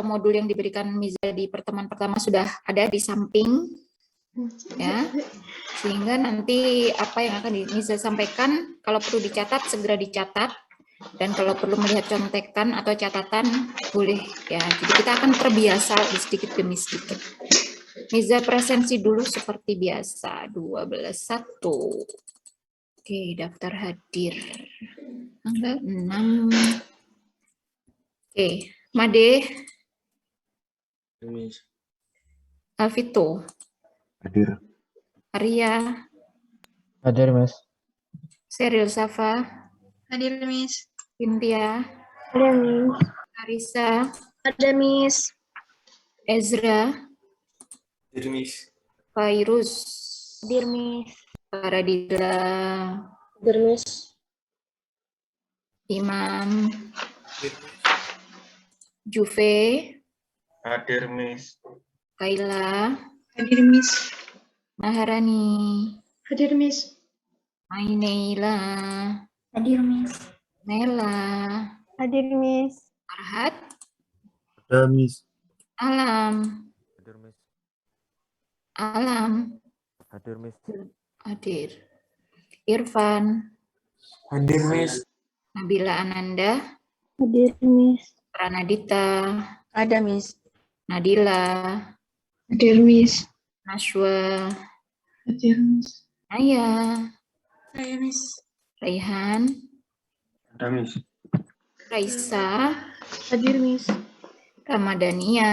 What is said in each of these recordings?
modul yang diberikan Miza di pertemuan pertama sudah ada di samping, ya, sehingga nanti apa yang akan Miza sampaikan kalau perlu dicatat segera dicatat, dan kalau perlu melihat contekan atau catatan boleh ya. Jadi kita akan terbiasa sedikit demi sedikit. Miza presensi dulu seperti biasa. 12.1. Oke, daftar hadir. Tanggal 6. Oke, Made. Alvito. Hadir. Arya. Hadir, Mas. Seril Safa. Hadir, Miss. Cynthia. Ada, Miss. Arisa. Ada, Miss. Ezra. Hadir, Miss. Fairuz. Hadir, Miss. Paradila. Hadir, Miss. Imam. Juve. Hadir, Miss. Kaila. Hadir, Miss. Maharani. Hadir, Miss. Aineila. Hadir, Miss. Nela. Hadir, Miss. Arhat. Ada, Miss. Alam. Hadir, Miss. Alam. Hadir, Miss. Hadir. Irfan. Hadir, Miss. Nabila Ananda. Hadir, Miss. Pranadita. Ada, Miss. Nadila. Hadir, Miss. Nashwa. Hadir, Miss. Naya. Saya, Miss. Raihan. Ada, Miss. Raisa. Hadir, Miss. Ramadania.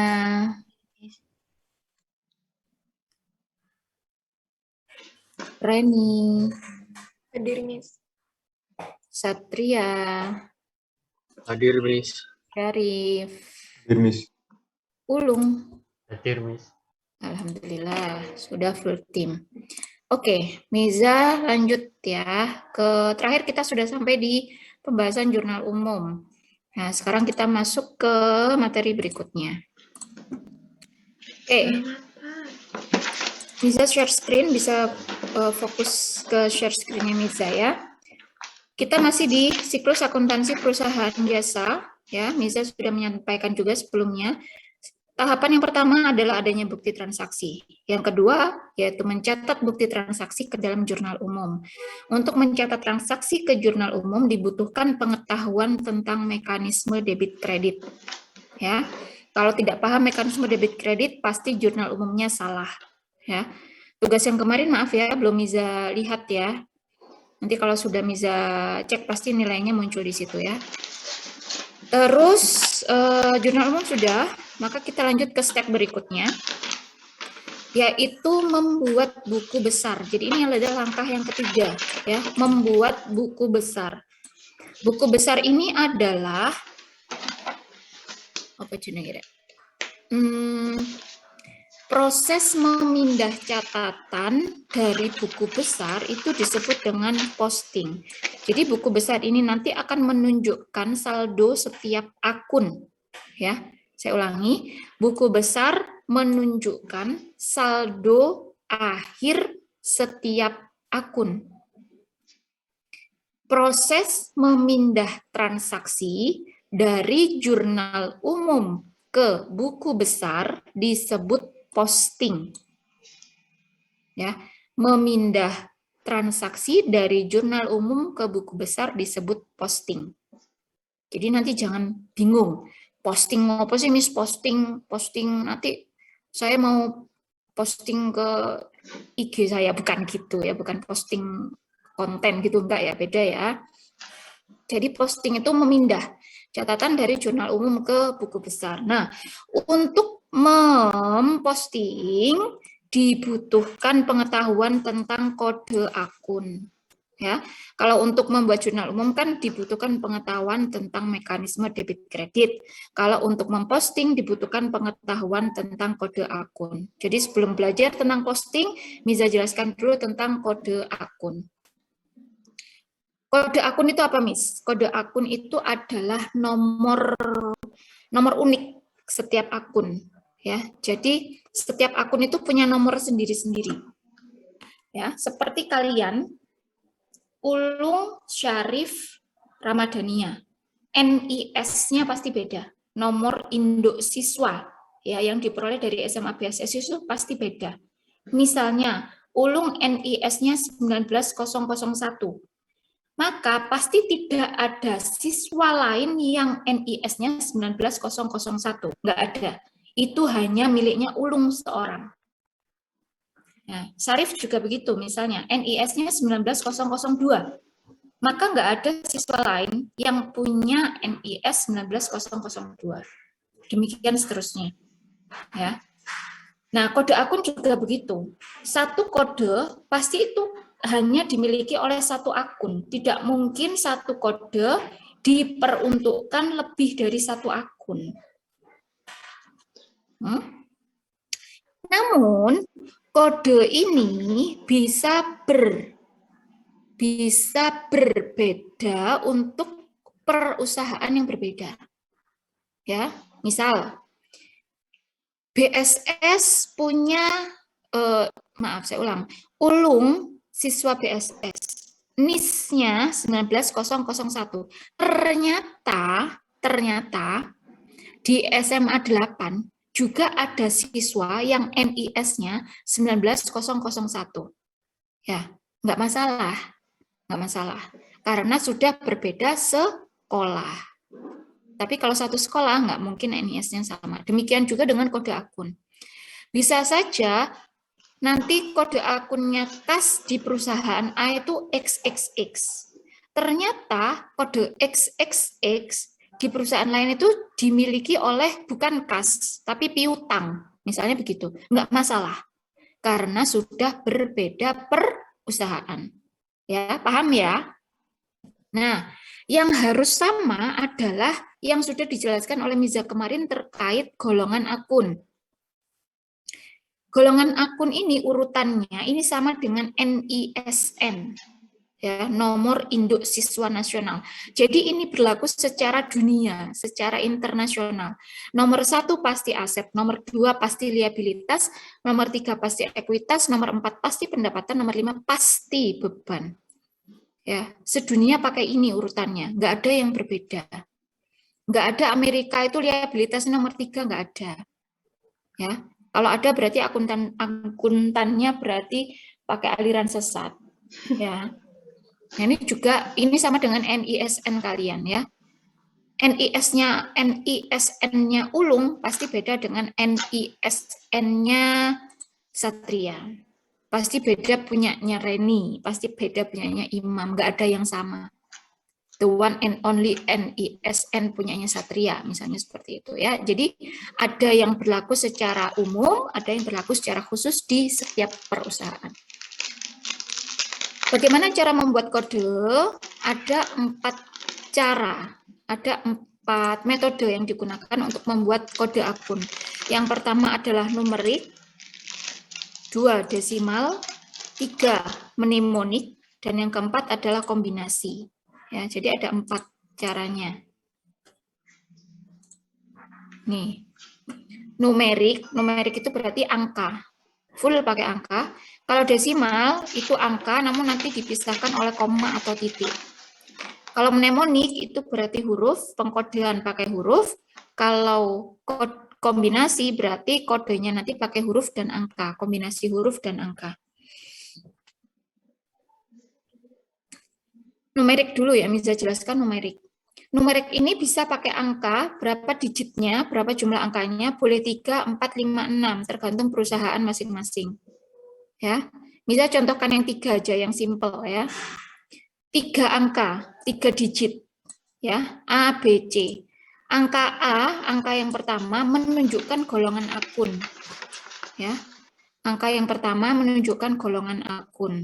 Reni. Hadir, Miss. Satria. Hadir, Miss. Syarif. Hadir, Miss. Ulung. Hadir, Miss. Alhamdulillah, sudah full tim. Oke, Miza lanjut ya. Terakhir kita sudah sampai di pembahasan jurnal umum. Nah, sekarang kita masuk ke materi berikutnya. Oke. Miza share screen, bisa fokus ke share screen-nya Miza ya. Kita masih di siklus akuntansi perusahaan jasa, ya. Miza sudah menyampaikan juga sebelumnya. Tahapan yang pertama adalah adanya bukti transaksi. Yang kedua, yaitu mencatat bukti transaksi ke dalam jurnal umum. Untuk mencatat transaksi ke jurnal umum dibutuhkan pengetahuan tentang mekanisme debit kredit. Ya, kalau tidak paham mekanisme debit kredit, pasti jurnal umumnya salah. Ya, tugas yang kemarin maaf ya, belum Miza lihat ya. Nanti kalau sudah Miza cek, pasti nilainya muncul di situ ya. Terus jurnal umum sudah, maka kita lanjut ke step berikutnya, yaitu membuat buku besar. Jadi ini adalah langkah yang ketiga, ya, membuat buku besar. Buku besar ini adalah apa jenisnya? Proses memindah catatan dari buku besar itu disebut dengan posting. Jadi buku besar ini nanti akan menunjukkan saldo setiap akun. Ya, saya ulangi, buku besar menunjukkan saldo akhir setiap akun. Proses memindah transaksi dari jurnal umum ke buku besar disebut posting. Ya, memindah transaksi dari jurnal umum ke buku besar disebut posting. Jadi nanti jangan bingung. Posting apa sih, Miss? Posting nanti saya mau posting ke IG saya, bukan gitu ya, bukan posting konten gitu, enggak ya, beda ya. Jadi posting itu memindah catatan dari jurnal umum ke buku besar. Nah, untuk memposting dibutuhkan pengetahuan tentang kode akun. Ya, kalau untuk membuat jurnal umum kan dibutuhkan pengetahuan tentang mekanisme debit kredit. Kalau untuk memposting dibutuhkan pengetahuan tentang kode akun. Jadi sebelum belajar tentang posting, Miza jelaskan dulu tentang kode akun. Kode akun itu apa, Miss? Kode akun itu adalah nomor unik setiap akun, ya. Jadi setiap akun itu punya nomor sendiri-sendiri. Ya, seperti kalian Ulung, Syarif, Ramadania. NIS-nya pasti beda. nomor induk siswa ya yang diperoleh dari SMA BSS itu pasti beda. Misalnya, Ulung NIS-nya 19001. Maka pasti tidak ada siswa lain yang NIS-nya 19001. Nggak ada. Itu hanya miliknya Ulung seorang. Nah, Syarif juga begitu, misalnya NIS-nya 19002. Maka nggak ada siswa lain yang punya NIS 19002. Demikian seterusnya. Ya. Nah, kode akun juga begitu. Satu kode pasti itu hanya dimiliki oleh satu akun. Tidak mungkin satu kode diperuntukkan lebih dari satu akun. Namun, kode ini bisa berbeda untuk perusahaan yang berbeda. Ya, misal BSS punya, Ulung siswa BSS, NIS-nya 19001. Ternyata di SMA 8 juga ada siswa yang NIS-nya 19001. Ya, nggak masalah, karena sudah berbeda sekolah. Tapi kalau satu sekolah, nggak mungkin NIS-nya sama. Demikian juga dengan kode akun. Bisa saja nanti kode akunnya KAS di perusahaan A itu XXX. Ternyata kode XXX di perusahaan lain itu dimiliki oleh bukan KAS, tapi piutang. Misalnya begitu. Nggak masalah. Karena sudah berbeda perusahaan. Ya, paham ya? Nah, yang harus sama adalah yang sudah dijelaskan oleh Miza kemarin terkait golongan akun. Golongan akun ini urutannya ini sama dengan NISN, ya, nomor induk siswa nasional. Jadi ini berlaku secara dunia, secara internasional. Nomor 1 pasti aset, nomor 2 pasti liabilitas, nomor 3 pasti ekuitas, nomor 4 pasti pendapatan, nomor 5 pasti beban. Ya, sedunia pakai ini urutannya, nggak ada yang berbeda. Nggak ada Amerika itu liabilitasnya nomor 3, nggak ada. Ya, kalau ada berarti akuntannya berarti pakai aliran sesat. Ya, nah, ini sama dengan NISN kalian ya. NISN-nya Ulung pasti beda dengan NISN-nya Satria. Pasti beda punyanya Reni, pasti beda punyanya Imam, nggak ada yang sama. The one and only NISN punyanya Satria, misalnya seperti itu ya. Jadi ada yang berlaku secara umum, ada yang berlaku secara khusus di setiap perusahaan. Bagaimana cara membuat kode? Ada 4 cara, ada 4 metode yang digunakan untuk membuat kode akun. Yang pertama adalah numerik, 2 desimal, 3 mnemonik, dan yang keempat adalah kombinasi. Ya, jadi ada 4 caranya. Nih, numerik itu berarti angka, full pakai angka. Kalau desimal itu angka, namun nanti dipisahkan oleh koma atau titik. Kalau mnemonik itu berarti huruf, pengkodean pakai huruf. Kalau kombinasi berarti kodenya nanti pakai huruf dan angka, kombinasi huruf dan angka. Numerik dulu ya, Miza jelaskan numerik. Numerik ini bisa pakai angka, berapa digitnya, berapa jumlah angkanya, boleh 3, 4, 5, 6, tergantung perusahaan masing-masing. Ya, Miza contohkan yang 3 aja, yang simple ya. 3 angka, 3 digit, ya, A, B, C. Angka A, angka yang pertama menunjukkan golongan akun. Ya. Angka yang pertama menunjukkan golongan akun.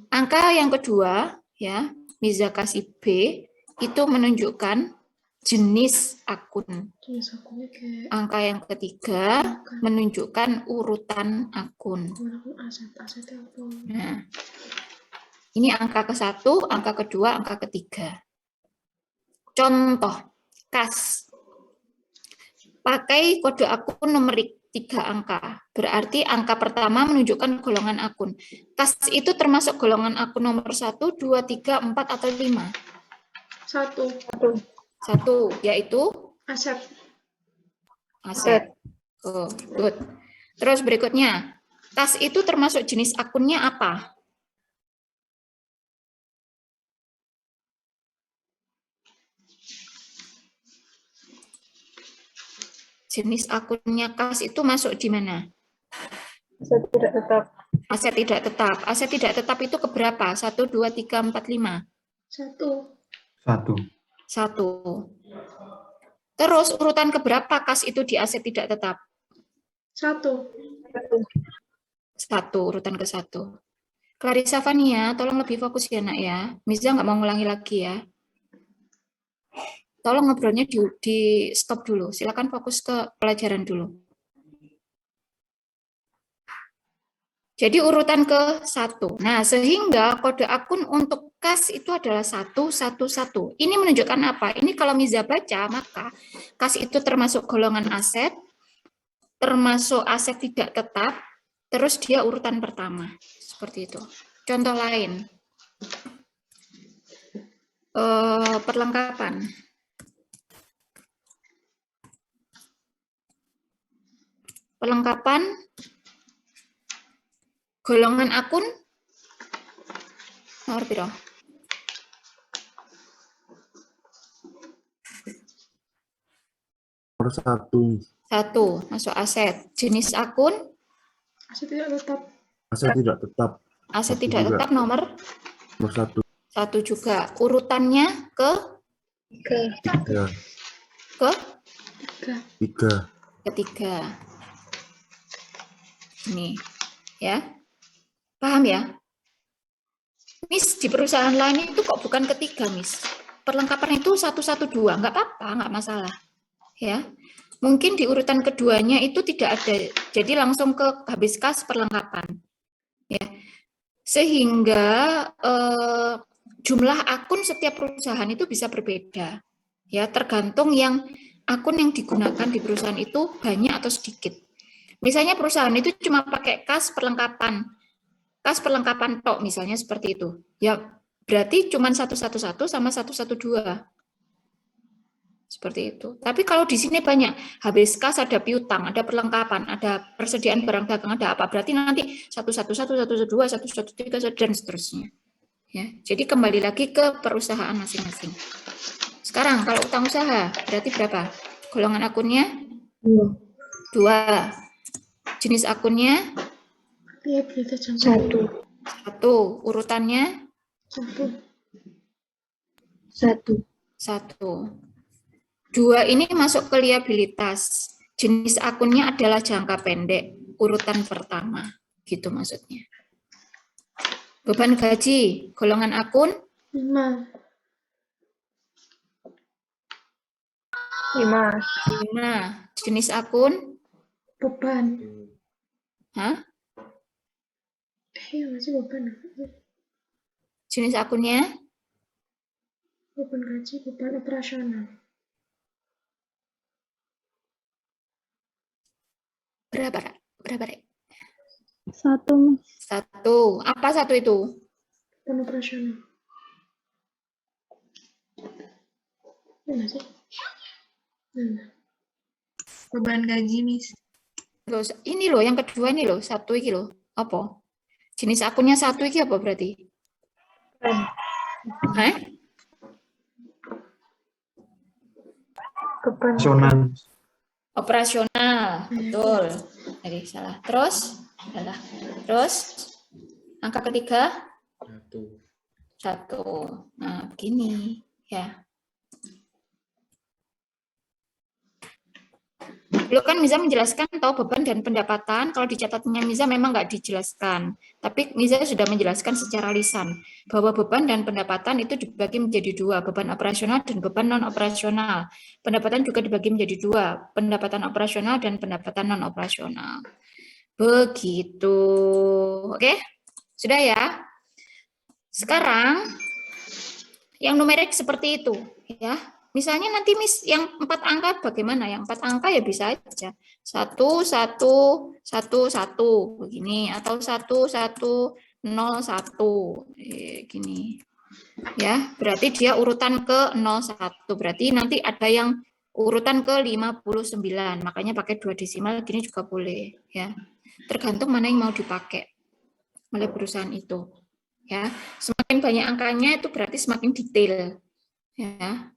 Angka yang kedua, ya, Miza kasih B, itu menunjukkan jenis akun. Angka yang ketiga menunjukkan urutan akun. Nah, ini angka ke-1, angka kedua, angka ketiga. Contoh, KAS. Pakai kode akun numerik 3 angka. Berarti angka pertama menunjukkan golongan akun. KAS itu termasuk golongan akun nomor 1, 2, 3, 4, atau 5? 1. Satu, yaitu Aset. aset. Oh, good. Terus berikutnya, kas itu termasuk jenis akunnya apa? Jenis akunnya kas itu masuk di mana? Aset tidak tetap. Aset tidak tetap. Aset tidak tetap itu keberapa? 1, 2, 3, 4, 5. 1. 1. 1. Terus urutan keberapa kas itu di aset tidak tetap? 1. 1, urutan ke 1. Clarissa Fania, tolong lebih fokus ya nak ya. Miza nggak mau ngulangi lagi ya. Tolong ngobrolnya di stop dulu. Silakan fokus ke pelajaran dulu. Jadi urutan ke 1. Nah, sehingga kode akun untuk kas itu adalah 111. Ini menunjukkan apa? Ini kalau Miza baca, maka kas itu termasuk golongan aset, termasuk aset tidak tetap, terus dia urutan pertama. Seperti itu. Contoh lain. Perlengkapan. Perlengkapan golongan akun nomor piro? Nomor 1. 1 masuk aset. Jenis akun Aset tidak tetap. Aset tidak tetap. aset Satu tidak juga. tetap nomor Nomor 1. 1 juga. Urutannya ke 3. ke 3. ketiga. Ini ya. Paham ya? Miss, di perusahaan lain itu kok bukan ketiga, Miss. Perlengkapan itu 112, nggak apa-apa, nggak masalah. Ya. Mungkin di urutan keduanya itu tidak ada, jadi langsung ke habis kas perlengkapan. Ya. Sehingga jumlah akun setiap perusahaan itu bisa berbeda. Ya, tergantung akun yang digunakan di perusahaan itu banyak atau sedikit. Misalnya perusahaan itu cuma pakai kas perlengkapan tok misalnya seperti itu. Ya, berarti cuma 111 sama 112. Seperti itu. Tapi kalau di sini banyak, habis kas ada piutang, ada perlengkapan, ada persediaan barang dagang, ada apa? Berarti nanti 111, 112, 113 dan seterusnya. Ya, jadi kembali lagi ke perusahaan masing-masing. Sekarang kalau utang usaha berarti berapa? Golongan akunnya 2. Jenis akunnya Liabilitas jangka 1. Urutannya 1. 1. 2 ini masuk ke liabilitas. Jenis akunnya adalah jangka pendek, urutan pertama. Gitu maksudnya. Beban gaji, golongan akun 5. 5. Jenis akun Beban. Hah? Iya masih beban. Jenis akunnya Beban gaji, beban operasional. berapa? Rek? 1, Miss. 1. Apa 1 itu? Beban operasional. Iya sih. Beban gaji, Miss. Loh, ini loh, yang kedua ini loh, 1 ini loh. Apa? Jenis akunnya 1 ini apa berarti? Hah? Operasional. Operasional, betul. Jadi salah. Terus, angka ketiga 1. Nah, begini ya. Dulu kan Miza menjelaskan tahu beban dan pendapatan, kalau di catatannya Miza memang nggak dijelaskan. Tapi Miza sudah menjelaskan secara lisan bahwa beban dan pendapatan itu dibagi menjadi 2, beban operasional dan beban non-operasional. Pendapatan juga dibagi menjadi 2, pendapatan operasional dan pendapatan non-operasional. Begitu. Oke? Sudah ya? Sekarang yang numerik seperti itu, ya. Misalnya nanti Miss yang 4 angka bagaimana? Yang 4 angka ya bisa aja 1 1 1 1 begini atau 1 1 0 1 gini. Ya, berarti dia urutan ke 01. Berarti nanti ada yang urutan ke 59. Makanya pakai 2 desimal gini juga boleh ya. Tergantung mana yang mau dipakai oleh perusahaan itu. Ya, semakin banyak angkanya itu berarti semakin detail. Ya.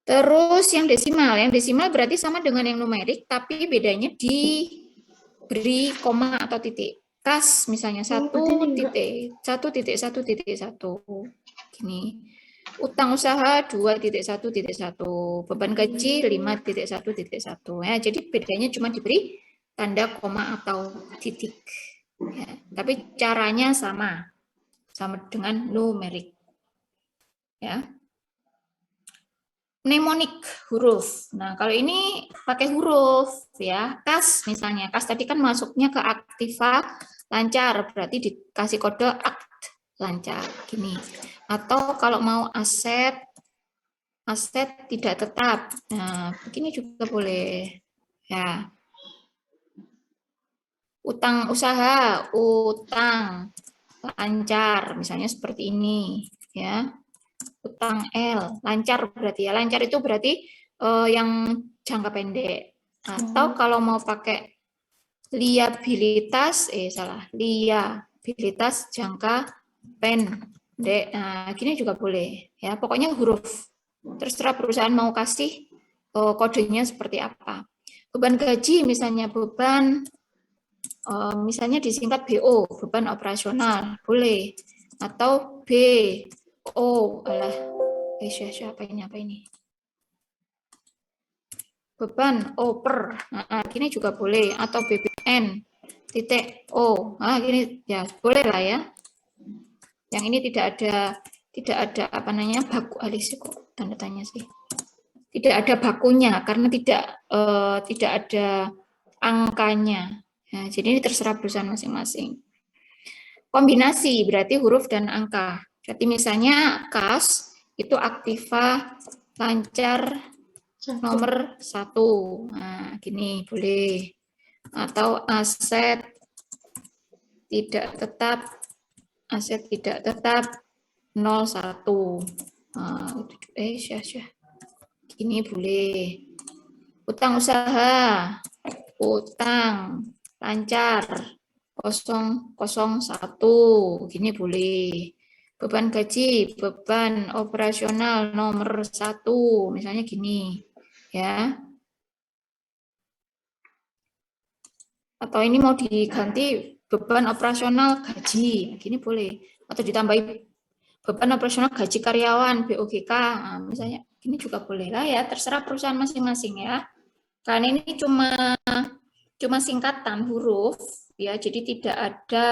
Terus yang desimal berarti sama dengan yang numerik, tapi bedanya diberi koma atau titik. Kas misalnya berarti ini enggak. 1.1.1.1 gini. Utang usaha 2.1.1, beban gaji 5.1.1 ya. Jadi bedanya cuma diberi tanda koma atau titik. Ya, tapi caranya sama dengan numerik. Ya. Mnemonik huruf. Nah, kalau ini pakai huruf ya. Kas misalnya. Kas tadi kan masuknya ke aktiva lancar, berarti dikasih kode akt lancar gini. Atau kalau mau aset tidak tetap. Nah, begini juga boleh. Ya. Utang usaha, utang lancar misalnya seperti ini, ya. Utang L, lancar berarti ya. Lancar itu berarti yang jangka pendek. Atau kalau mau pakai liabilitas, liabilitas jangka pendek. Nah, gini juga boleh ya. Pokoknya huruf. Terserah perusahaan mau kasih kodenya seperti apa. Beban gaji misalnya beban misalnya disingkat BO, beban operasional, boleh. Atau BO, siapa ini? Beban oper, nah, gini juga boleh. Atau BBN, titik O, nah, gini ya boleh lah ya. Yang ini tidak ada apa namanya baku alis kok tanda tanya sih. Tidak ada bakunya karena tidak ada angkanya. Nah, jadi ini terserah perusahaan masing-masing. Kombinasi berarti huruf dan angka. Berarti misalnya kas itu aktiva lancar nomor 1. Nah, gini boleh. Atau aset tidak tetap 01. Nah, gini boleh. Utang usaha, utang lancar 001, gini boleh. Beban gaji, beban operasional nomor 1, misalnya gini, ya. Atau ini mau diganti beban operasional gaji, gini boleh. Atau ditambahi beban operasional gaji karyawan BOGK, nah, misalnya gini juga boleh lah ya. Terserah perusahaan masing-masing ya. Karena ini cuma singkatan huruf ya, jadi tidak ada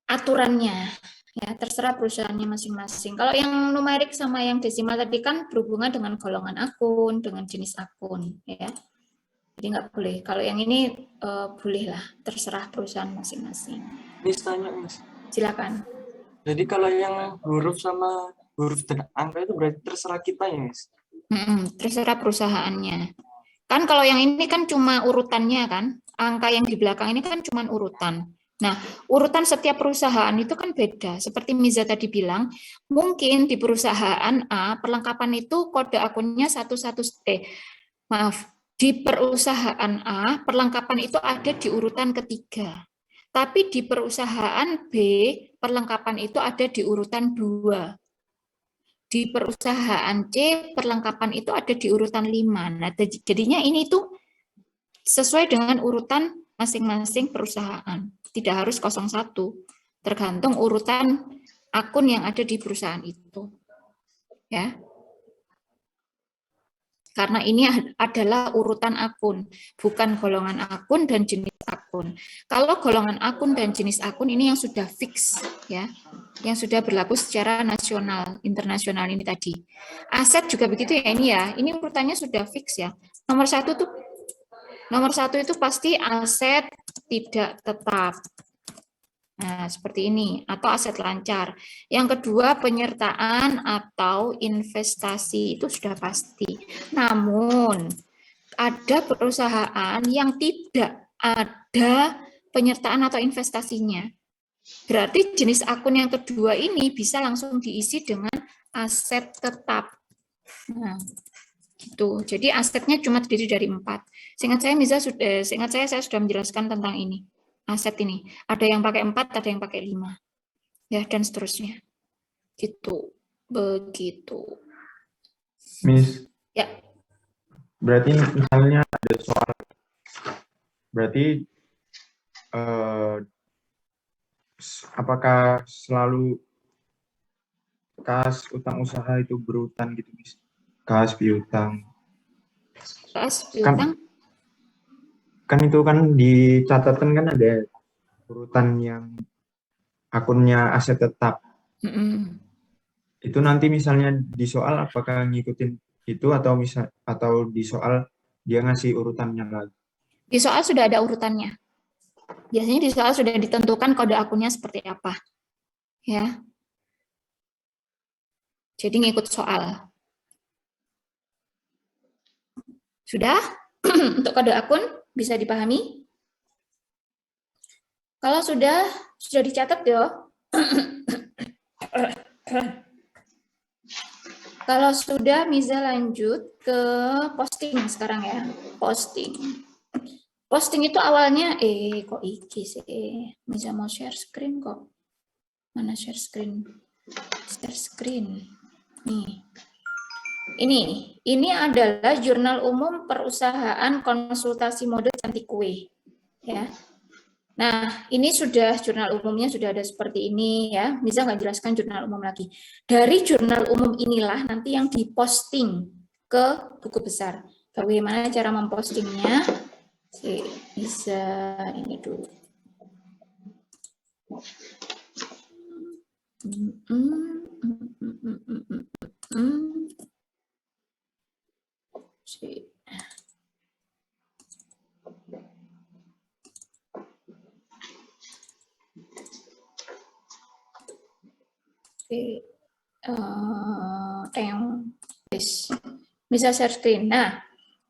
aturannya ya, terserah perusahaannya masing-masing. Kalau yang numerik sama yang desimal tadi kan berhubungan dengan golongan akun, dengan jenis akun ya. Jadi nggak boleh. Kalau yang ini boleh lah, terserah perusahaan masing-masing. Miss tanya, Miss. Silakan. Jadi kalau yang huruf sama huruf dan angka itu berarti terserah kita ya, Miss? Terserah perusahaannya. Kan kalau yang ini kan cuma urutannya kan, angka yang di belakang ini kan cuma urutan. Nah, urutan setiap perusahaan itu kan beda. Seperti Miza tadi bilang, mungkin di perusahaan A, perlengkapan itu kode akunnya 11, di perusahaan A, perlengkapan itu ada di urutan ketiga. Tapi di perusahaan B, perlengkapan itu ada di urutan 2. Di perusahaan C, perlengkapan itu ada di urutan 5. Nah, jadinya ini tuh sesuai dengan urutan masing-masing perusahaan. Tidak harus 01. Tergantung urutan akun yang ada di perusahaan itu. Ya. Karena ini adalah urutan akun, bukan golongan akun dan jenis akun. Kalau golongan akun dan jenis akun ini yang sudah fix, ya, yang sudah berlaku secara nasional, internasional ini tadi. Aset juga begitu ya ini ya, ini urutannya sudah fix ya. Nomor satu itu pasti aset tidak tetap. Nah, seperti ini, atau aset lancar. Yang kedua, penyertaan atau investasi, itu sudah pasti. Namun, ada perusahaan yang tidak ada penyertaan atau investasinya. Berarti jenis akun yang kedua ini bisa langsung diisi dengan aset tetap. Nah, gitu. Jadi asetnya cuma terdiri dari 4. Seingat saya sudah menjelaskan tentang ini. Aset ini. Ada yang pakai 4, ada yang pakai 5. Ya, dan seterusnya. Gitu. Begitu. Miss, Ya. berarti misalnya ada soal, berarti apakah selalu kas utang usaha itu berurutan gitu, Miss? Kas piutang. Kas piutang. Kan itu kan di catatan kan ada urutan yang akunnya aset tetap. Itu nanti misalnya di soal apakah ngikutin itu atau di soal dia ngasih urutannya lagi? Di soal sudah ada urutannya. Biasanya di soal sudah ditentukan kode akunnya seperti apa. Ya. Jadi ngikut soal. Sudah? Untuk kode akun bisa dipahami? Kalau sudah dicatat ya. Kalau sudah, Miza lanjut ke posting sekarang ya. Posting. Posting itu awalnya, kok iki sih? Miza mau share screen kok. Mana share screen? Share screen. Nih. Ini adalah jurnal umum perusahaan konsultasi mode cantik kue. Ya. Nah, ini sudah jurnal umumnya sudah ada seperti ini ya. Miza nggak jelaskan jurnal umum lagi. Dari jurnal umum inilah nanti yang diposting ke buku besar. Bagaimana cara mempostingnya? Bisa ini dulu. Bisa share screen. Nah,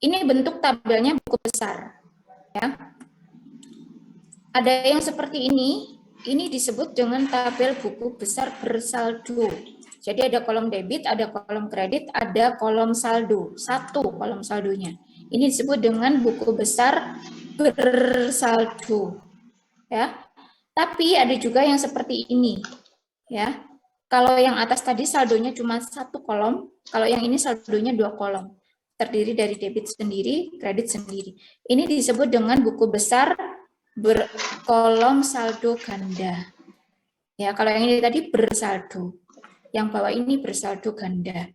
ini bentuk tabelnya buku besar. Ya. Ada yang seperti ini disebut dengan tabel buku besar bersaldo. Jadi ada kolom debit, ada kolom kredit, ada kolom saldo. 1 kolom saldonya. Ini disebut dengan buku besar bersaldo. Ya. Tapi ada juga yang seperti ini. Ya. Kalau yang atas tadi saldonya cuma 1 kolom, kalau yang ini saldonya 2 kolom. Terdiri dari debit sendiri, kredit sendiri. Ini disebut dengan buku besar berkolom saldo ganda. Ya, kalau yang ini tadi bersaldo. Yang bawah ini bersaldo ganda.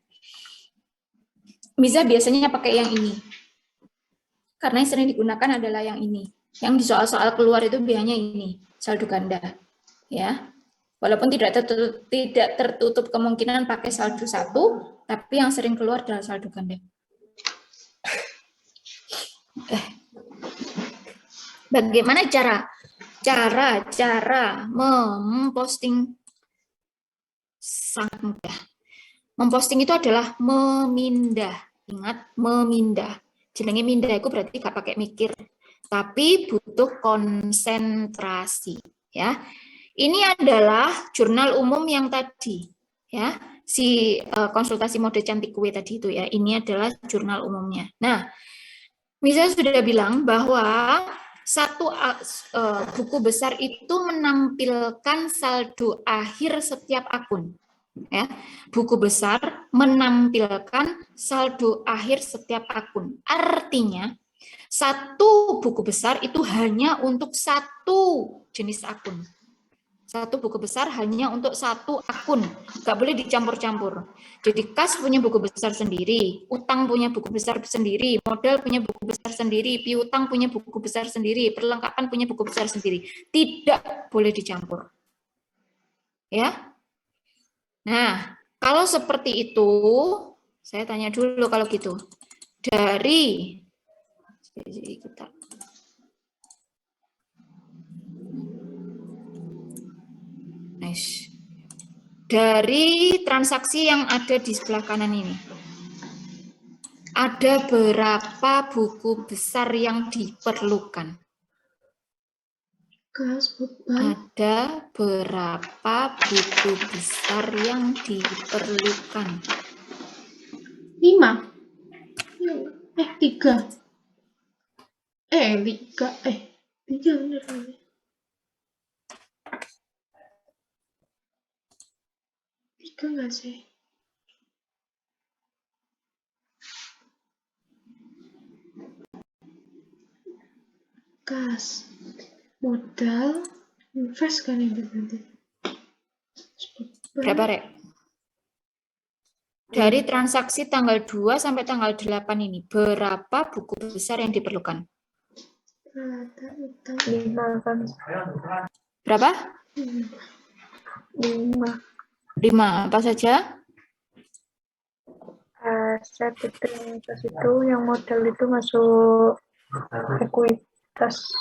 Miza biasanya pakai yang ini. Karena yang sering digunakan adalah yang ini. Yang di soal-soal keluar itu biasanya ini, saldo ganda. Ya. Walaupun tidak tertutup kemungkinan pakai saldo 1, tapi yang sering keluar adalah saldo ganda. Bagaimana cara memposting? Sangat mudah. Memposting itu adalah memindah. Ingat, memindah. Jenenge mindah itu berarti gak pakai mikir, tapi butuh konsentrasi. Ya. Ini adalah jurnal umum yang tadi, ya, si konsultasi mode cantik kue tadi itu ya. Ini adalah jurnal umumnya. Nah, Miza sudah bilang bahwa satu buku besar itu menampilkan saldo akhir setiap akun. Ya, buku besar menampilkan saldo akhir setiap akun. Artinya, satu buku besar itu hanya untuk satu jenis akun. Satu buku besar hanya untuk satu akun, nggak boleh dicampur-campur. Jadi kas punya buku besar sendiri, utang punya buku besar sendiri, modal punya buku besar sendiri, piutang punya buku besar sendiri, perlengkapan punya buku besar sendiri. Tidak boleh dicampur. Ya. Nah, kalau seperti itu, saya tanya dulu kalau gitu. Dari kita dari transaksi yang ada di sebelah kanan ini, ada berapa buku besar yang diperlukan? Kas, beban, Ada berapa buku besar yang diperlukan? 5. 3. 3 bener. 3 nggak sih? Kas, modal, invest kan itu nanti. Berapa, Rek? Dari transaksi tanggal 2 sampai tanggal 8 ini, berapa buku besar yang diperlukan? Peralatan, utang, 5 kan. Berapa? 5. 5. Apa saja? Aset itu yang atas itu, yang modal itu masuk ekuitas.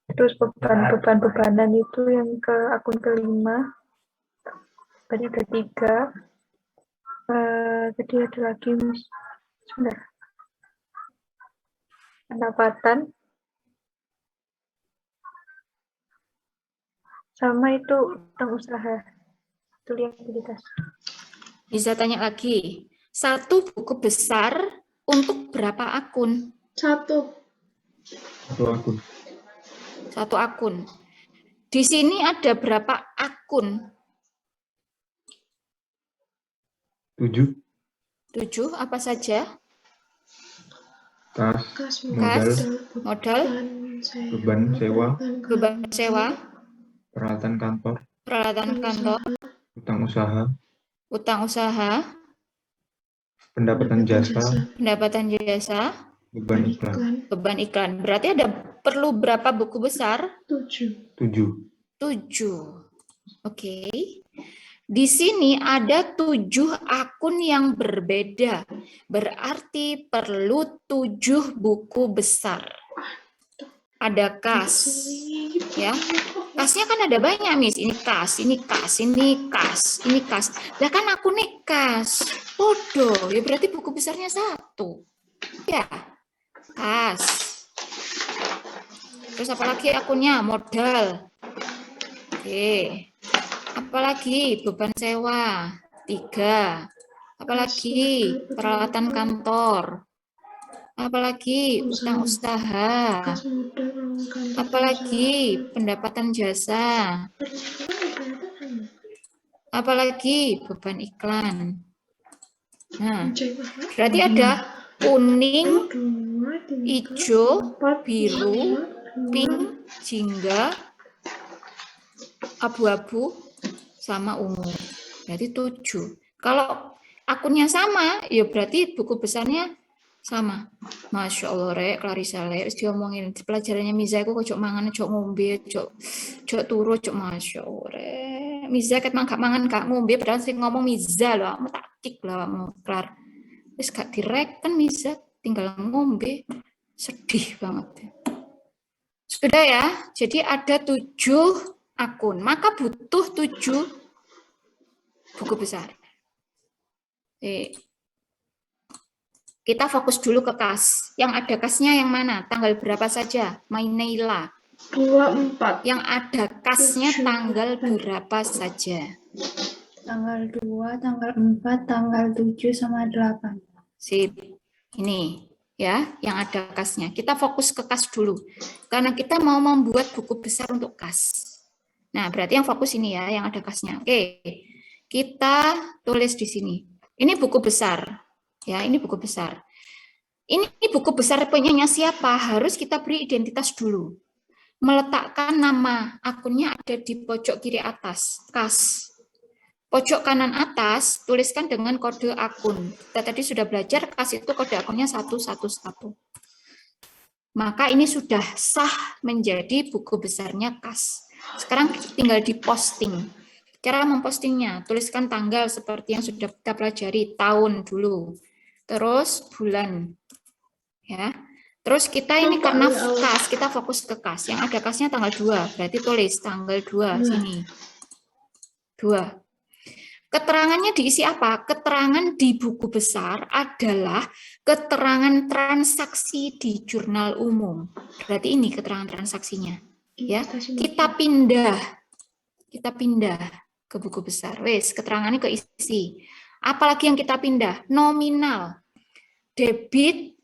Terus bebanan itu yang ke akun kelima. Tadi ada 3. Tadi ada lagi, Miss. Sebentar. Pendapatan. Sama itu utang usaha. Itu liabilitas. Bisa tanya lagi. Satu buku besar untuk berapa akun? 1. Satu akun. Satu akun. Di sini ada berapa akun? 7. 7. Apa saja? Kas, Kas, modal, Modal, beban sewa, beban sewa, peralatan kantor, peralatan kantor, utang usaha, utang usaha, pendapatan jasa, pendapatan jasa, beban iklan. beban iklan. Berarti ada perlu berapa buku besar? 7. 7. 7. Oke. Di sini ada 7 akun yang berbeda. Berarti perlu 7 buku besar. Ada kas. Ya. Kasnya kan ada banyak, Miss. Ini kas, ini kas, ini kas, ini kas. Lah kan akunnya kas. Bodoh. Ya berarti buku besarnya 1. Ya. Kas. Terus apalagi akunnya? Modal. Oke. Apalagi beban sewa? 3. Apalagi peralatan kantor? Apalagi utang usaha? Kas, modal, kantor, Apalagi pendapatan jasa? Apalagi beban iklan? Nah, berarti ada kuning, hijau, biru, pink, jingga, abu-abu, sama ungu. Berarti 7. Kalau akunnya sama, ya berarti buku besarnya sama. Masya Allah, Rek, Clarissa, Rek, harus diomongin. Pelajarannya Miza, aku kok mangan, cok ngombe, cok turu, cok Masya Allah, Rek. Miza ket gak mangan, gak ngombe, padahal sering ngomong Miza loh, aku taktik lah, mau Klar. Terus gak direken Miza, tinggal ngombe. Sedih banget. Sudah ya, jadi ada 7 akun, maka butuh 7 buku besar. Kita fokus dulu ke kas. Yang ada kasnya yang mana? Tanggal berapa saja? Maineila. 24. Yang ada kasnya tanggal berapa saja? Tanggal 2, tanggal 4, tanggal 7, sama 8. Sip. Ini ya, yang ada kasnya. Kita fokus ke kas dulu. Karena kita mau membuat buku besar untuk kas. Nah, berarti yang fokus ini ya, yang ada kasnya. Oke. Kita tulis di sini. Ini buku besar. Ya, ini buku besar. Ini buku besar punyanya siapa? Harus kita beri identitas dulu. Meletakkan nama akunnya ada di pojok kiri atas, kas. Pojok kanan atas, tuliskan dengan kode akun. Kita tadi sudah belajar, kas itu kode akunnya 111. Maka ini sudah sah menjadi buku besarnya kas. Sekarang tinggal diposting. Cara mempostingnya, tuliskan tanggal seperti yang sudah kita pelajari, tahun dulu. Terus bulan. Ya. Terus kita ini karena kas, kita fokus ke kas. Yang ada kasnya tanggal 2, berarti tulis tanggal 2 sini. 2. Keterangannya diisi apa? Keterangan di buku besar adalah keterangan transaksi di jurnal umum. Berarti ini keterangan transaksinya. Ya, Investasi kita pindah ke buku besar. Wes, keterangannya keisi. Apalagi yang kita pindah? Nominal. Debit,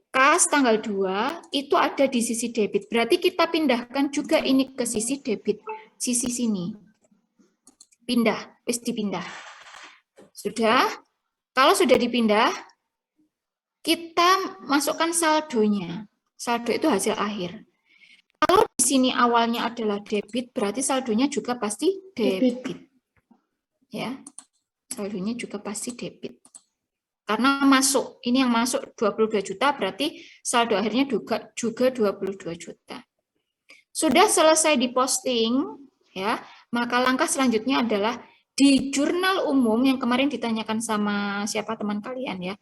kas tanggal 2 itu ada di sisi debit. Berarti kita pindahkan juga ini ke sisi debit. Sisi sini. Pindah, wes dipindah. Sudah? Kalau sudah dipindah, kita masukkan saldonya. Saldo itu hasil akhir. Kalau di sini awalnya adalah debit, berarti saldonya juga pasti debit. Ya, saldonya juga pasti debit. Karena masuk, ini yang masuk 22 juta, berarti saldo akhirnya juga 22 juta. Sudah selesai diposting, ya, maka langkah selanjutnya adalah di jurnal umum yang kemarin ditanyakan sama siapa teman kalian ya.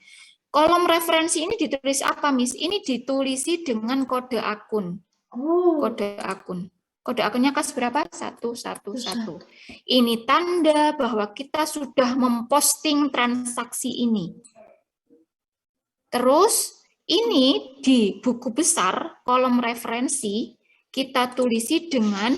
Kolom referensi ini ditulis apa, Miss? Ini ditulisi dengan kode akun. Kode akun. Kode akunnya kas berapa? 111. Ini tanda bahwa kita sudah memposting transaksi ini. Terus ini di buku besar, kolom referensi, kita tulisi dengan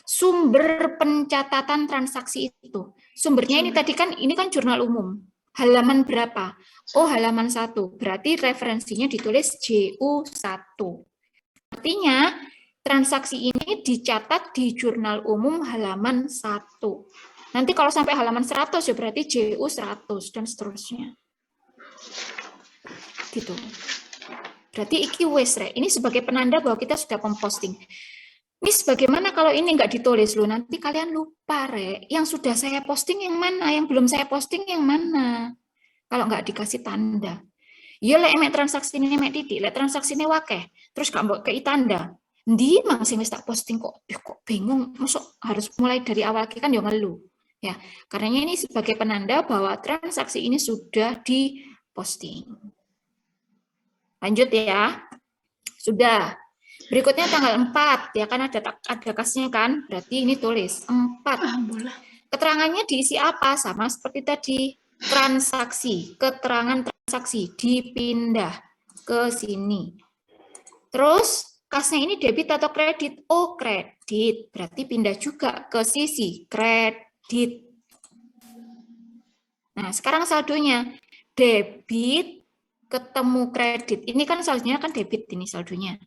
sumber pencatatan transaksi itu. Sumbernya ini tadi kan, ini kan jurnal umum. Halaman berapa? Oh, halaman 1. Berarti referensinya ditulis JU1. Artinya, transaksi ini dicatat di jurnal umum halaman 1. Nanti kalau sampai halaman 100 ya berarti JU100 dan seterusnya. Gitu. Berarti iki wes rek. Ini sebagai penanda bahwa kita sudah memposting. Miss, bagaimana kalau ini nggak ditulis loh? Nanti kalian lupa rek. Yang sudah saya posting yang mana? Yang belum saya posting yang mana? Kalau nggak dikasih tanda. Ya lek emek transaksi ini emek titik, lek transaksi ini wakeh. Terus nggak mbok kei tanda. Ndi mang sing wis tak posting kok bingung, masuk harus mulai dari awal kan ya ngeluh. Ya, karena ini sebagai penanda bahwa transaksi ini sudah diposting. Lanjut ya. Sudah. Berikutnya tanggal 4 ya kan ada kasnya kan? Berarti ini tulis 4. Keterangannya diisi apa? Sama seperti tadi. Transaksi, keterangan transaksi dipindah ke sini. Terus kasnya ini debit atau kredit? Oh, kredit. Berarti pindah juga ke sisi kredit. Nah, sekarang saldonya debit ketemu kredit. Ini kan saldonya kan debit ini saldonya.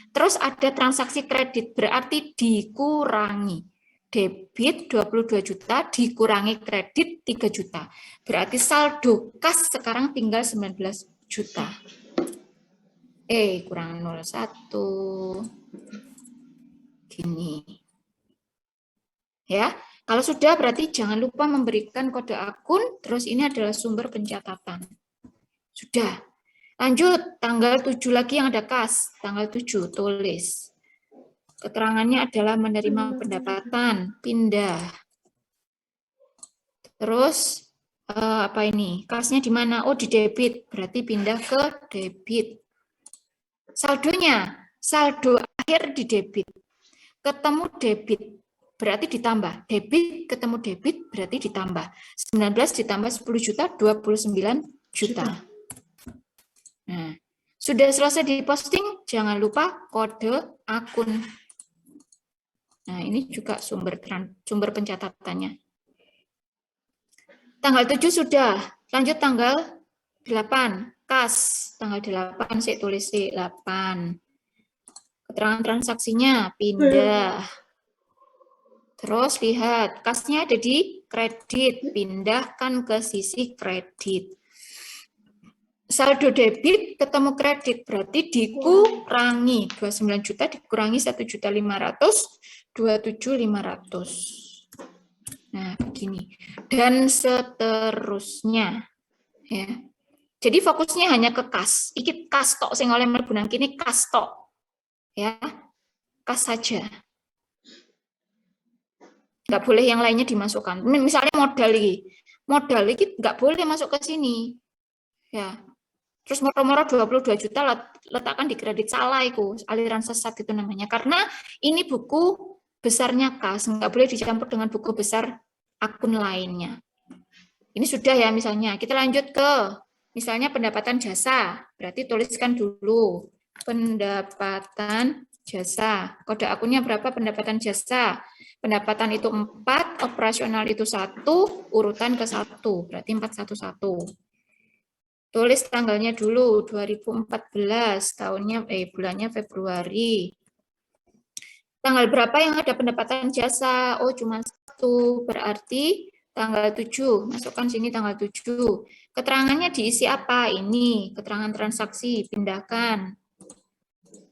Terus ada transaksi kredit, berarti dikurangi. Debit 22 juta dikurangi kredit 3 juta. Berarti saldo kas sekarang tinggal 19 juta. Kurang 01. Gini. Ya, kalau sudah berarti jangan lupa memberikan kode akun, terus ini adalah sumber pencatatan. Sudah. Lanjut, tanggal 7 lagi yang ada kas, tanggal 7 tulis. Keterangannya adalah menerima pendapatan, pindah. Terus apa ini? Kasnya di mana? Oh, di debit, berarti pindah ke debit. Saldonya, saldo akhir di debit. Ketemu debit, berarti ditambah. Debit ketemu debit, berarti ditambah. 19 ditambah 10 juta, 29 juta. Nah, sudah selesai diposting, jangan lupa kode akun. Nah, ini juga sumber pencatatannya. Tanggal 7 sudah, lanjut tanggal 8, kas. Tanggal 8, saya tulis 8. Keterangan transaksinya, pindah. Terus lihat, kasnya ada di kredit, pindahkan ke sisi kredit. Saldo debit ketemu kredit, berarti dikurangi 29 juta dikurangi 1.500.000, 27.500. Nah, begini. Dan seterusnya. Ya. Jadi fokusnya hanya ke kas. Iki kas tok sing oleh mlebu nang kene kas tok. Ya. Kas saja. Nggak boleh yang lainnya dimasukkan. Misalnya modal ini nggak boleh masuk ke sini. Ya. Terus moro-moro 22 juta letakkan di kredit, salah itu, aliran sesat itu namanya. Karena ini buku besarnya kas, nggak boleh dicampur dengan buku besar akun lainnya. Ini sudah ya misalnya. Kita lanjut ke misalnya pendapatan jasa. Berarti tuliskan dulu pendapatan jasa. Kode akunnya berapa pendapatan jasa? Pendapatan itu 4, operasional itu 1, urutan ke 1, berarti 411. Tulis tanggalnya dulu, 2014, tahunnya bulannya Februari. Tanggal berapa yang ada pendapatan jasa? Oh, cuma 1, berarti tanggal 7, masukkan sini tanggal 7. Keterangannya diisi apa? Ini, keterangan transaksi, pindahkan.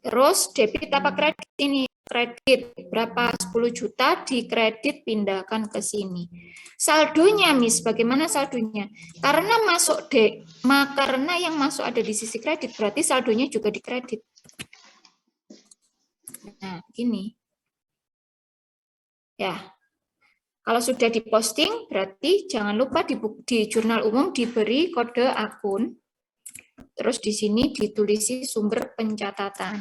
Terus debit apa kredit ini? Kredit. Berapa? 10 juta dikredit, pindahkan ke sini. Saldonya, Miss, bagaimana saldonya? Karena masuk karena yang masuk ada di sisi kredit, berarti saldonya juga dikredit. Nah, gini. Ya. Kalau sudah diposting, berarti jangan lupa di jurnal umum diberi kode akun. Terus di sini ditulisi sumber pencatatan.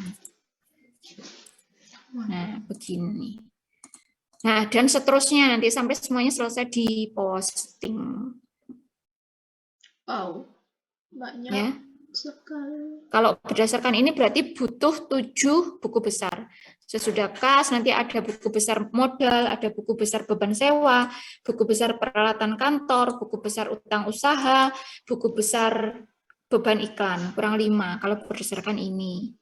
Nah, begini. Nah, dan seterusnya nanti sampai semuanya selesai diposting. Wow, banyak Ya. sekali. Kalau berdasarkan ini berarti butuh 7 buku besar. Sesudah kas nanti ada buku besar modal, ada buku besar beban sewa, buku besar peralatan kantor, buku besar utang usaha, buku besar beban iklan, kurang 5 kalau berdasarkan ini.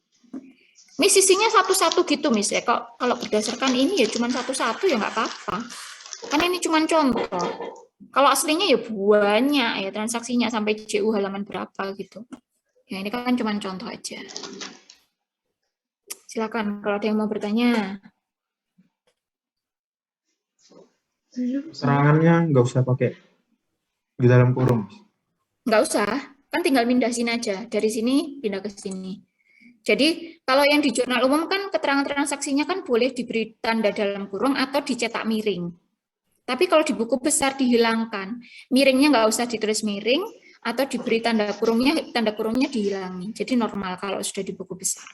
Miss isinya satu-satu gitu, Miss. Ya, kalau berdasarkan ini ya cuma satu-satu ya nggak apa-apa. Kan ini cuma contoh. Kalau aslinya ya banyak ya transaksinya sampai JU halaman berapa gitu. Ya ini kan cuma contoh aja. Silakan kalau ada yang mau bertanya. Keterangannya nggak usah pakai di dalam kurung. Nggak usah, kan tinggal pindah sini aja. Dari sini pindah ke sini. Jadi kalau yang di jurnal umum kan keterangan transaksinya kan boleh diberi tanda dalam kurung atau dicetak miring. Tapi kalau di buku besar dihilangkan. Miringnya nggak usah ditulis miring atau diberi tanda kurungnya dihilangi. Jadi normal kalau sudah di buku besar.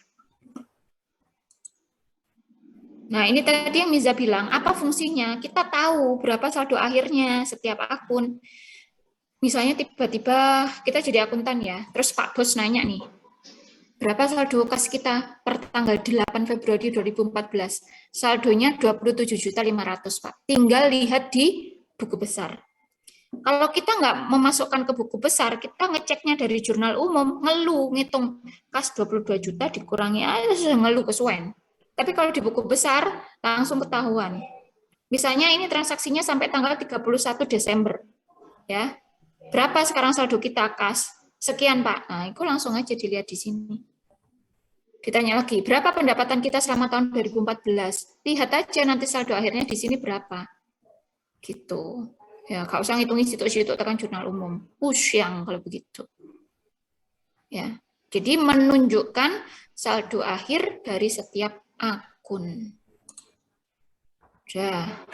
Nah, ini tadi yang Miza bilang, apa fungsinya? Kita tahu berapa saldo akhirnya setiap akun. Misalnya tiba-tiba kita jadi akuntan ya, terus Pak Bos nanya nih, berapa saldo kas kita per tanggal 8 Februari 2014? Saldonya 27.500.000, Pak. Tinggal lihat di buku besar. Kalau kita nggak memasukkan ke buku besar, kita ngeceknya dari jurnal umum, ngeluh, ngitung kas 22 juta dikurangi, ngeluh kesuwen. Tapi kalau di buku besar, langsung ketahuan. Misalnya ini transaksinya sampai tanggal 31 Desember. Ya. Berapa sekarang saldo kita kas? Sekian, Pak. Nah, itu langsung aja dilihat di sini. Ditanya lagi, berapa pendapatan kita selama tahun 2014? Lihat aja nanti saldo akhirnya di sini berapa. Gitu. Ya, nggak usah ngitungin situ-situ, tekan jurnal umum. Push yang kalau begitu. Ya. Jadi menunjukkan saldo akhir dari setiap akun. Sudah.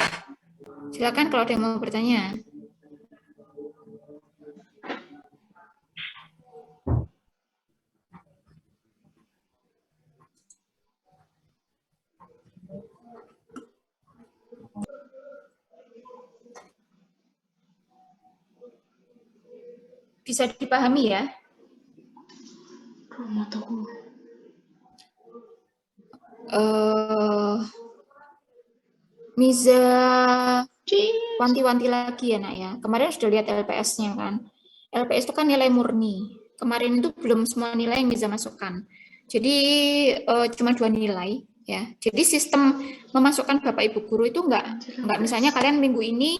Silakan kalau ada yang mau bertanya. Bisa dipahami ya? Miza wanti-wanti lagi ya, Nak ya. Kemarin sudah lihat LPS-nya kan. LPS itu kan nilai murni. Kemarin itu belum semua nilai yang Miza masukkan. Jadi cuma 2 nilai ya. Jadi sistem memasukkan Bapak Ibu guru itu enggak misalnya kalian minggu ini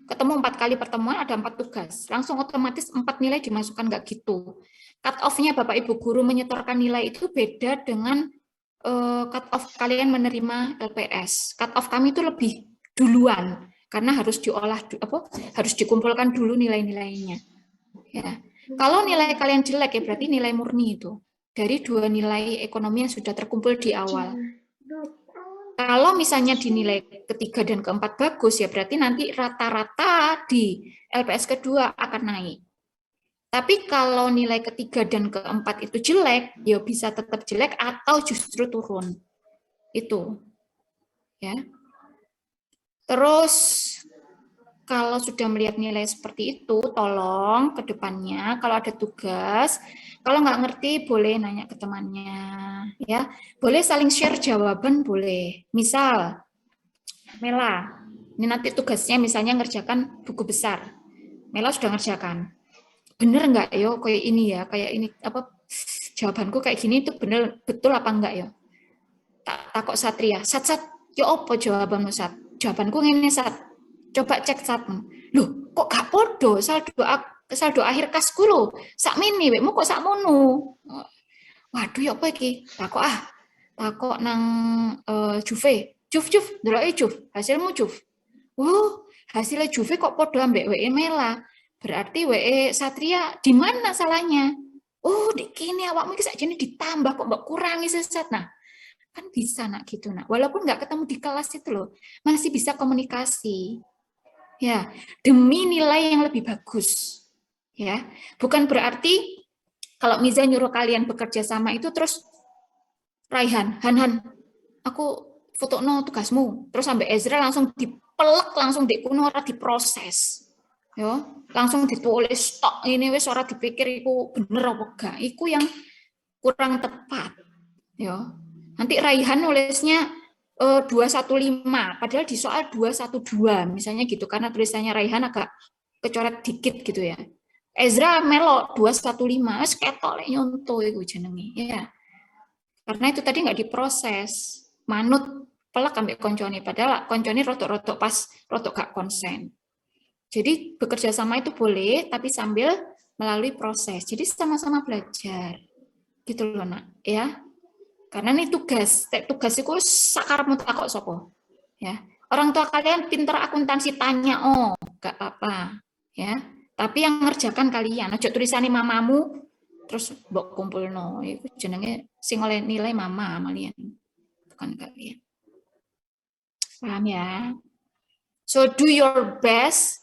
ketemu 4 kali pertemuan ada 4 tugas. Langsung otomatis 4 nilai dimasukkan, enggak gitu. Cut off-nya Bapak Ibu guru menyetorkan nilai itu beda dengan cut off kalian menerima LPS. Cut off kami itu lebih duluan karena harus diolah harus dikumpulkan dulu nilai-nilainya. Ya. Kalau nilai kalian jelek ya berarti nilai murni itu dari 2 nilai ekonomi yang sudah terkumpul di awal. Kalau misalnya di nilai ketiga dan keempat bagus ya berarti nanti rata-rata di LPS kedua akan naik. Tapi kalau nilai ketiga dan keempat itu jelek, ya bisa tetap jelek atau justru turun. Itu. Ya. Terus kalau sudah melihat nilai seperti itu, tolong ke depannya kalau ada tugas, kalau nggak ngerti boleh nanya ke temannya, ya. Boleh saling share jawaban, boleh. Misal, Mela, ini nanti tugasnya misalnya ngerjakan buku besar. Mela sudah ngerjakan. Bener nggak yo kayak ini ya, kayak ini apa jawabanku kayak gini itu bener betul apa enggak ya? Takok Satria, Sat, yo apa jawabanmu Sat? Jawabanku ngene Sat. Coba cek Sat. Loh, kok gak podo saldo akhir kasku lho. Sakmene wekmu kok sakmono. Waduh ya apa iki? Takok nang Juve. Juf, ndeloki Juf, hasilmu Juf. Oh, hasilnya Juve kok podo ambek WE Mela. Berarti WE Satria di mana salahnya? Oh, di kini awakmu iki sakjane ditambah kok mbok kurangi sesat. Nah, kan bisa nak gitu nak. Walaupun nggak ketemu di kelas itu loh, masih bisa komunikasi. Ya, demi nilai yang lebih bagus. Ya, bukan berarti kalau Miza nyuruh kalian bekerja sama itu terus Raihan, Han, aku fotono tugasmu. Terus sampai Ezra langsung dipelek, langsung dikuno ora diproses. Yo, langsung ditulis tok ini wis ora dipikir iku bener apa enggak. Iku yang kurang tepat. Yo. Nanti Raihan nulisnya 215, padahal di soal 212 misalnya gitu karena tulisannya Raihan agak kecoret dikit gitu ya. Ezra melo 215 wis ketok lek nyonto iku jenenge ya. Karena itu tadi nggak diproses. Manut pelak ambek koncone padahal koncone rotok-rotok pas rotok gak konsen. Jadi bekerja sama itu boleh, tapi sambil melalui proses. Jadi sama-sama belajar, gitu loh nak, ya. Karena ini tugas itu sakarepmu takok sapa, ya. Orang tua kalian pinter akuntansi tanya, oh, gak apa-apa, ya. Tapi yang ngerjakan kalian, aja tulisane mamamu, terus mbok kumpulno, itu jenenge sing oleh nilai mama kalian, bukan kalian. Paham ya? So do your best.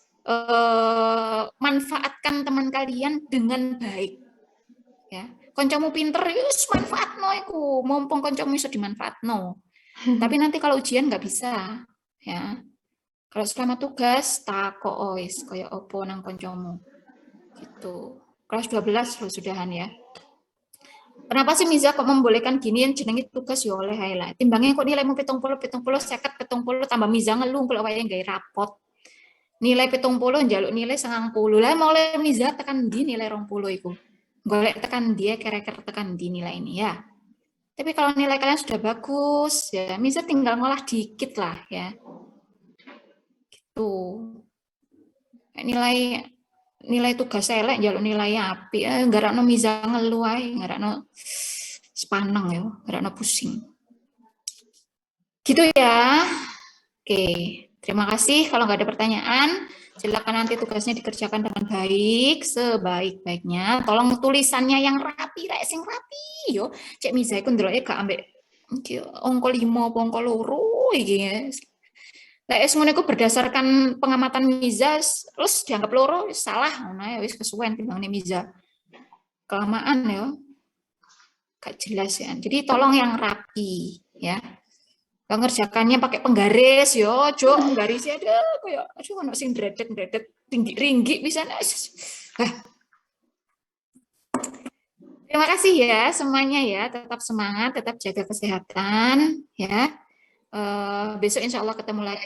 Manfaatkan teman kalian dengan baik ya. Koncomu pinter yus manfaatno iku mumpung koncomu iso dimanfaatno. Tapi nanti kalau ujian nggak bisa ya. Kalau selama tugas takok wis kaya opo nang koncomu gitu. Kelas 12 loh sudahan ya. Kenapa sih Miza kok membolehkan gini yang jenenge tugas ya oleh ae lah. Timbangnya kok nilaimu 70 tambah Miza ngeluh kalau wayahe gawe rapot. Nilai 70 njaluk nilai 90. Lah mulai Miza tekan di nilai 20 iku. Golek tekan dia kira-kira tekan di nilai ini ya. Tapi kalau nilai kalian sudah bagus ya, Miza tinggal ngolah dikit lah ya. Gitu. Nilai tugas elek njaluk nilai apik, nggarakno Miza ngelu ae, nggarakno sepaneng ya, nggarakno pusing. Gitu ya. Oke. Terima kasih. Kalau nggak ada pertanyaan, silakan nanti tugasnya dikerjakan dengan baik, sebaik-baiknya. Tolong tulisannya yang rapi, sing rapi yo. Cek Miza iku ndeloke gak ambek angka 5 apa angka 2 iki. Lek ngono iku berdasarkan pengamatan Miza, terus dianggap loro salah ngono ya wis kesuwen timbangne Miza. Kelamaan yo. Gak jelas ya. Jadi tolong yang rapi ya. Ngerjakannya pakai penggaris yo, Jo, penggarisnya ada kayak aduh ono sing dredet tinggi bisa. Terima kasih ya semuanya ya, tetap semangat, tetap jaga kesehatan ya. Besok insya Allah ketemu lagi.